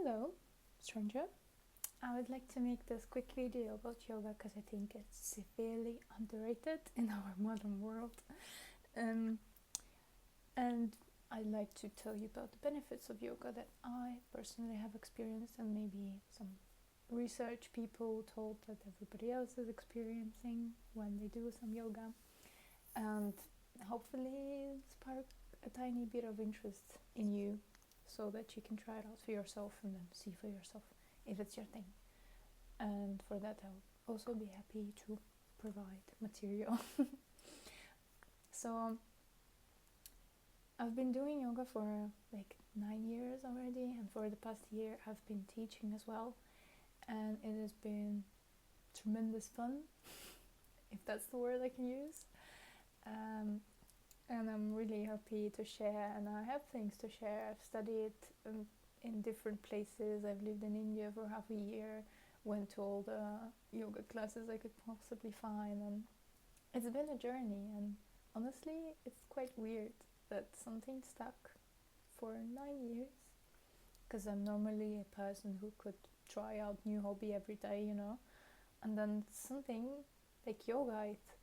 Hello, stranger. I would like to make this quick video about yoga because I think it's severely underrated in our modern world. Um, and I'd like to tell you about the benefits of yoga that I personally have experienced, and maybe some research people told that everybody else is experiencing when they do some yoga. And hopefully spark a tiny bit of interest in you so that you can try it out for yourself and then see for yourself if it's your thing. And for that I'll also be happy to provide material. So I've been doing yoga for like 9 years already, and for the past year I've been teaching as well, and it has been tremendous fun, if that's the word I can use. And I'm really happy to share, and I have things to share. I've studied in different places. I've lived in India for half a year, went to all the yoga classes I could possibly find, and it's been a journey. And honestly, it's quite weird that something stuck for 9 years, because I'm normally a person who could try out new hobby every day, and then something like yoga, it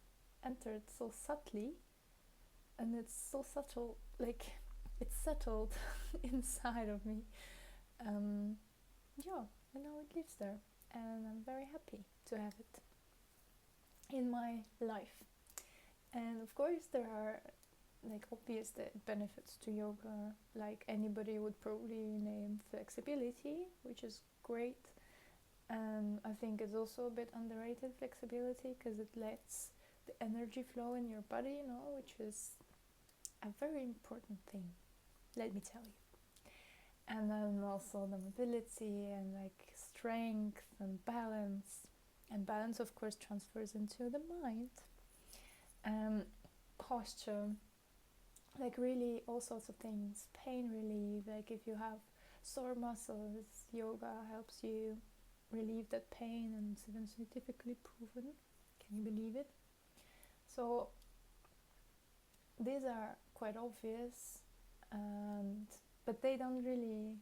entered so subtly, and it's so subtle, like it's settled inside of me. And now it lives there, and I'm very happy to have it in my life. And of course there are like obvious benefits to yoga, like anybody would probably name flexibility, which is great. And I think it's also a bit underrated, flexibility, because it lets the energy flow in your body, which is a very important thing, let me tell you. And then also the mobility and like strength and balance. And balance, of course, transfers into the mind. Posture, like really all sorts of things. Pain relief, like if you have sore muscles, yoga helps you relieve that pain, and it's even scientifically proven. Can you believe it? So these are quite obvious, but they don't really,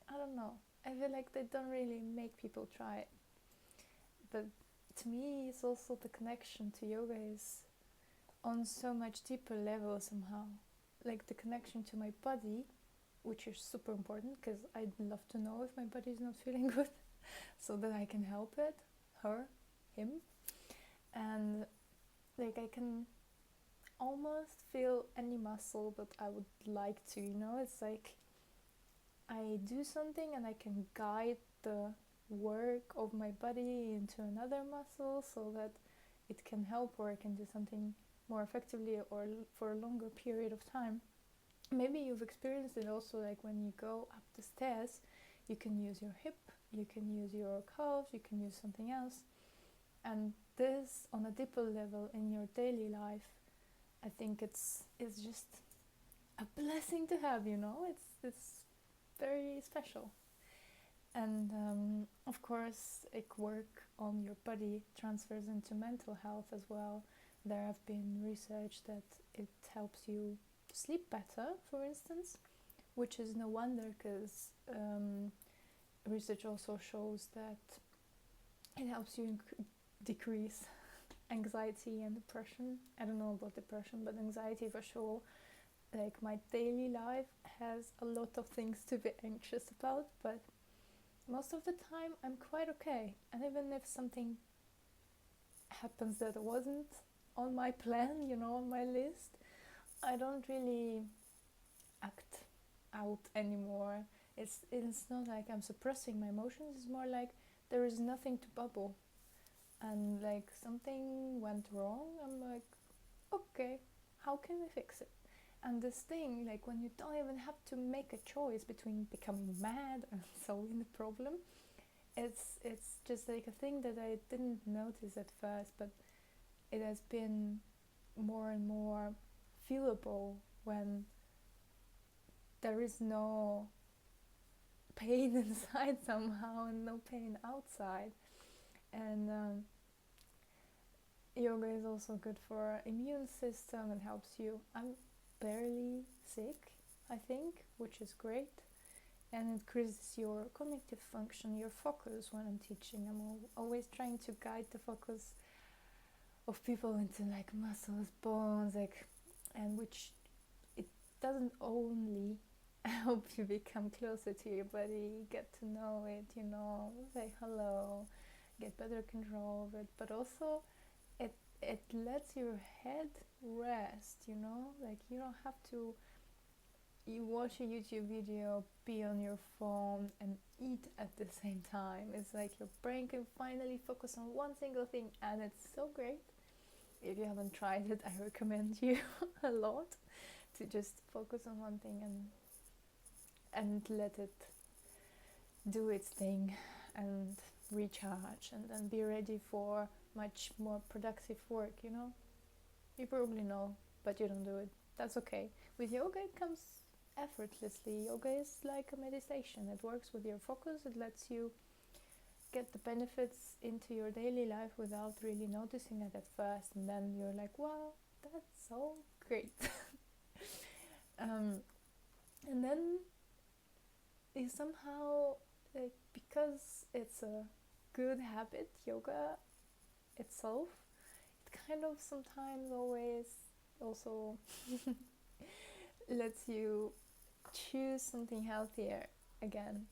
I don't know, I feel like they don't really make people try it. But to me, it's also the connection to yoga is on so much deeper level somehow. Like the connection to my body, which is super important, because I'd love to know if my body is not feeling good so that I can help it, her, him. And like I can almost feel any muscle that I would like to, it's like I do something and I can guide the work of my body into another muscle so that it can help, or I can do something more effectively or for a longer period of time. Maybe you've experienced it also, like when you go up the stairs, you can use your hip, you can use your calves, you can use something else. And this on a deeper level in your daily life, I think it's just a blessing to have, it's very special. And of course, like work on your body transfers into mental health as well. There have been research that it helps you sleep better, for instance, which is no wonder, because research also shows that it helps you decrease anxiety and depression. I don't know about depression, but anxiety for sure. Like my daily life has a lot of things to be anxious about, but most of the time I'm quite okay. And even if something happens that wasn't on my plan, on my list, I don't really act out anymore. It's not like I'm suppressing my emotions, it's more like there is nothing to bubble. And like something went wrong, I'm like, okay, how can we fix it? And this thing, like when you don't even have to make a choice between becoming mad and solving the problem, it's just like a thing that I didn't notice at first, but it has been more and more feelable when there is no pain inside somehow and no pain outside. And yoga is also good for immune system. It helps you. I'm barely sick, I think, which is great. and it increases your cognitive function, your focus. When I'm teaching, I'm always trying to guide the focus of people into like muscles, bones, like, and which it doesn't only help you become closer to your body, get to know it, say hello, get better control of it, but also it lets your head rest, like you don't have to you watch a YouTube video, be on your phone and eat at the same time. It's like your brain can finally focus on one single thing, and it's so great. If you haven't tried it, I recommend you a lot to just focus on one thing and let it do its thing and recharge, and then be ready for much more productive work. You probably know, but you don't do it. That's okay. With yoga it comes effortlessly. Yoga is like a meditation. It works with your focus. It lets you get the benefits into your daily life without really noticing it at first, and then you're like, wow, that's so great. And then you somehow, like, because it's a good habit, yoga itself, it kind of sometimes always also lets you choose something healthier again,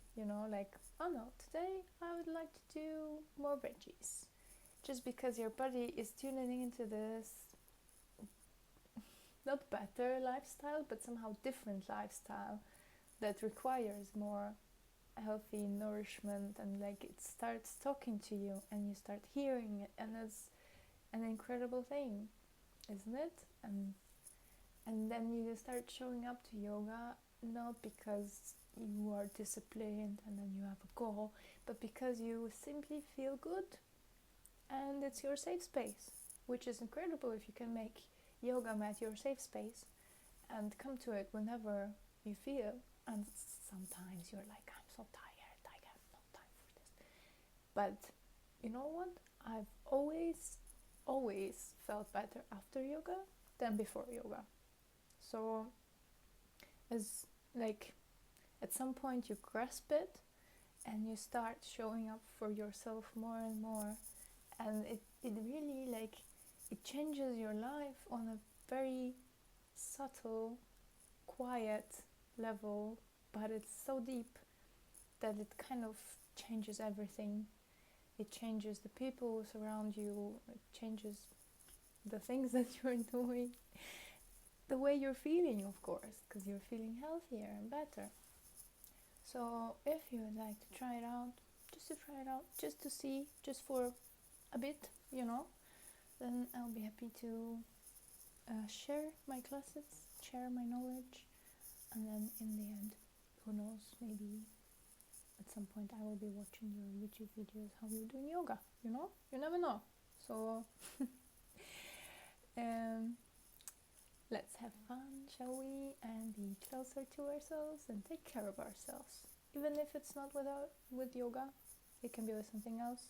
like, oh no, today I would like to do more veggies, just because your body is tuning into this not better lifestyle, but somehow different lifestyle that requires more healthy nourishment, and like it starts talking to you and you start hearing it, and it's an incredible thing, isn't it? And then you start showing up to yoga not because you are disciplined and then you have a goal, but because you simply feel good and it's your safe space, which is incredible if you can make yoga mat your safe space and come to it whenever you feel. And sometimes you're like, I'm so tired, I have no time for this. But you know what? I've always felt better after yoga than before yoga. So as like at some point you grasp it and you start showing up for yourself more and more, and it really like it changes your life on a very subtle, quiet level, but it's so deep that it kind of changes everything. It changes the people around you, it changes the things that you're doing, the way you're feeling, of course, because you're feeling healthier and better. So if you would like to try it out, just to see, just for a bit, then I'll be happy to share my classes, share my knowledge, and then in the end, who knows, maybe at some point I will be watching your YouTube videos how you're doing yoga, you never know. So let's have fun, shall we, and be closer to ourselves and take care of ourselves, even if it's not with yoga. It can be with something else.